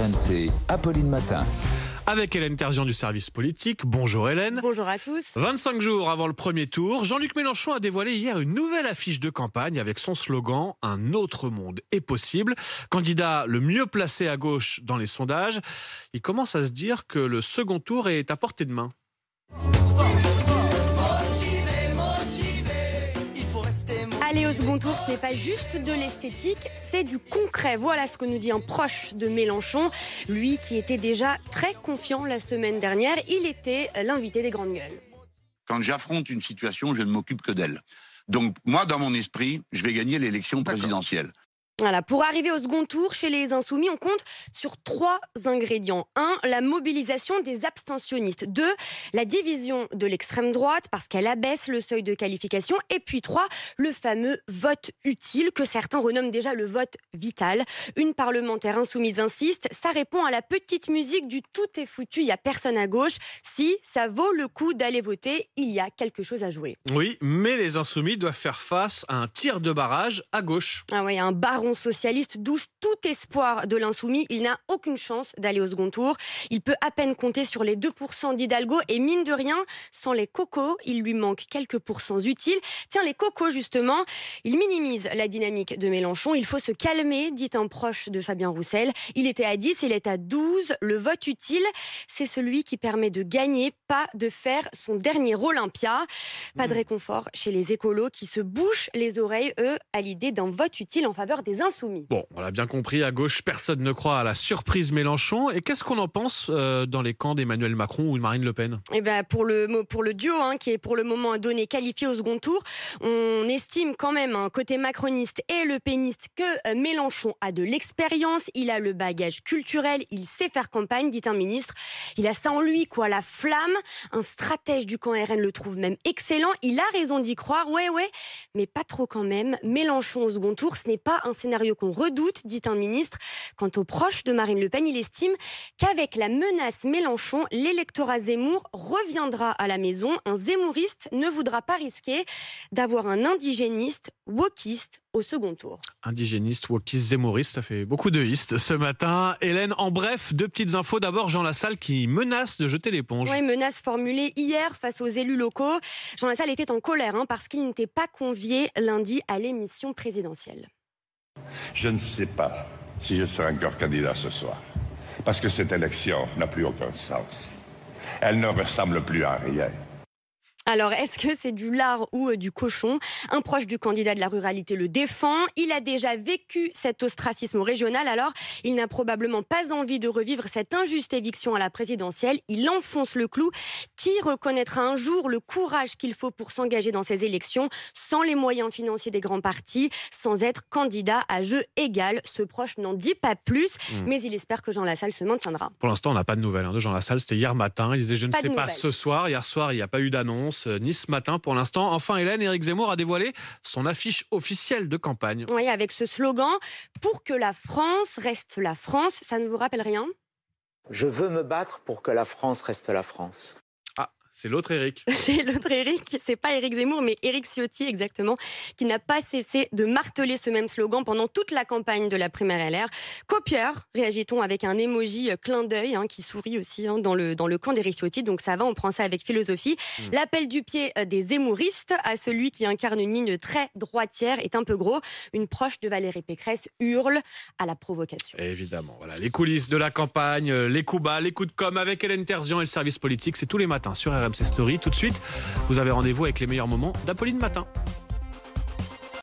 RMC, Apolline Matin. Avec Hélène Terzian du service politique. Bonjour Hélène. Bonjour à tous. 25 jours avant le premier tour, Jean-Luc Mélenchon a dévoilé hier une nouvelle affiche de campagne avec son slogan « Un autre monde est possible ». Candidat le mieux placé à gauche dans les sondages, il commence à se dire que le second tour est à portée de main. Aller au second tour, ce n'est pas juste de l'esthétique, c'est du concret. Voilà ce que nous dit un proche de Mélenchon. Lui qui était déjà très confiant la semaine dernière, il était l'invité des grandes gueules. Quand j'affronte une situation, je ne m'occupe que d'elle. Donc moi, dans mon esprit, je vais gagner l'élection présidentielle. Voilà, pour arriver au second tour, chez les Insoumis, on compte sur 3 ingrédients. 1, la mobilisation des abstentionnistes. 2, la division de l'extrême droite, parce qu'elle abaisse le seuil de qualification. Et puis 3, le fameux vote utile, que certains renomment déjà le vote vital. Une parlementaire insoumise insiste, ça répond à la petite musique du tout est foutu, il n'y a personne à gauche. Si ça vaut le coup d'aller voter, il y a quelque chose à jouer. Oui, mais les Insoumis doivent faire face à un tir de barrage à gauche. Ah ouais, un baron socialiste douche tout espoir de l'insoumis. Il n'a aucune chance d'aller au second tour. Il peut à peine compter sur les 2% d'Hidalgo et mine de rien, sans les cocos, il lui manque quelques pourcents utiles. Tiens, les cocos justement, ils minimisent la dynamique de Mélenchon. Il faut se calmer, dit un proche de Fabien Roussel. Il était à 10, il est à 12. Le vote utile, c'est celui qui permet de gagner, pas de faire son dernier Olympia. Pas de réconfort chez les écolos qui se bouchent les oreilles, eux, à l'idée d'un vote utile en faveur des insoumis. Bon, on l'a bien compris, à gauche, personne ne croit à la surprise Mélenchon. Et qu'est-ce qu'on en pense dans les camps d'Emmanuel Macron ou de Marine Le Pen ? Eh ben pour le duo, qui est pour le moment donné qualifié au second tour, on estime quand même, côté macroniste et le péniste, que Mélenchon a de l'expérience, il a le bagage culturel, il sait faire campagne, dit un ministre. Il a ça en lui, quoi, la flamme. Un stratège du camp RN le trouve même excellent. Il a raison d'y croire, ouais, mais pas trop quand même. Mélenchon au second tour, ce n'est pas un scénario qu'on redoute, dit un ministre. Quant aux proches de Marine Le Pen, il estime qu'avec la menace Mélenchon, l'électorat Zemmour reviendra à la maison. Un zémouriste ne voudra pas risquer d'avoir un indigéniste wokiste au second tour. Indigéniste, wokiste, zémouriste, ça fait beaucoup de istes ce matin. Hélène, en bref, 2 petites infos. D'abord, Jean Lassalle qui menace de jeter l'éponge. Oui, menace formulée hier face aux élus locaux. Jean Lassalle était en colère parce qu'il n'était pas convié lundi à l'émission présidentielle. Je ne sais pas si je serai encore candidat ce soir, parce que cette élection n'a plus aucun sens. Elle ne ressemble plus à rien. Alors, est-ce que c'est du lard ou du cochon ? Un proche du candidat de la ruralité le défend. Il a déjà vécu cet ostracisme régional, alors il n'a probablement pas envie de revivre cette injuste éviction à la présidentielle. Il enfonce le clou. Qui reconnaîtra un jour le courage qu'il faut pour s'engager dans ces élections, sans les moyens financiers des grands partis, sans être candidat à jeu égal ? Ce proche n'en dit pas plus, mais il espère que Jean Lassalle se maintiendra. Pour l'instant, on n'a pas de nouvelles de Jean Lassalle. C'était hier matin. Il disait « Je ne sais pas ce soir ». Hier soir, il n'y a pas eu d'annonce, ni ce matin pour l'instant. Enfin, Hélène, Éric Zemmour a dévoilé son affiche officielle de campagne. Oui, avec ce slogan « Pour que la France reste la France ». Ça ne vous rappelle rien ? Je veux me battre pour que la France reste la France. C'est l'autre Éric. C'est l'autre Éric, c'est pas Éric Zemmour, mais Éric Ciotti exactement, qui n'a pas cessé de marteler ce même slogan pendant toute la campagne de la primaire LR. Copieur, réagit-on avec un emoji clin d'œil qui sourit aussi dans le camp d'Éric Ciotti, donc ça va, on prend ça avec philosophie. L'appel du pied des zémouristes à celui qui incarne une ligne très droitière est un peu gros. Une proche de Valérie Pécresse hurle à la provocation. Évidemment, voilà, les coulisses de la campagne, les coups bas, les coups de com' avec Hélène Terzian et le service politique, c'est tous les matins sur RMC Story. Tout de suite, vous avez rendez-vous avec les meilleurs moments d'Apolline Matin.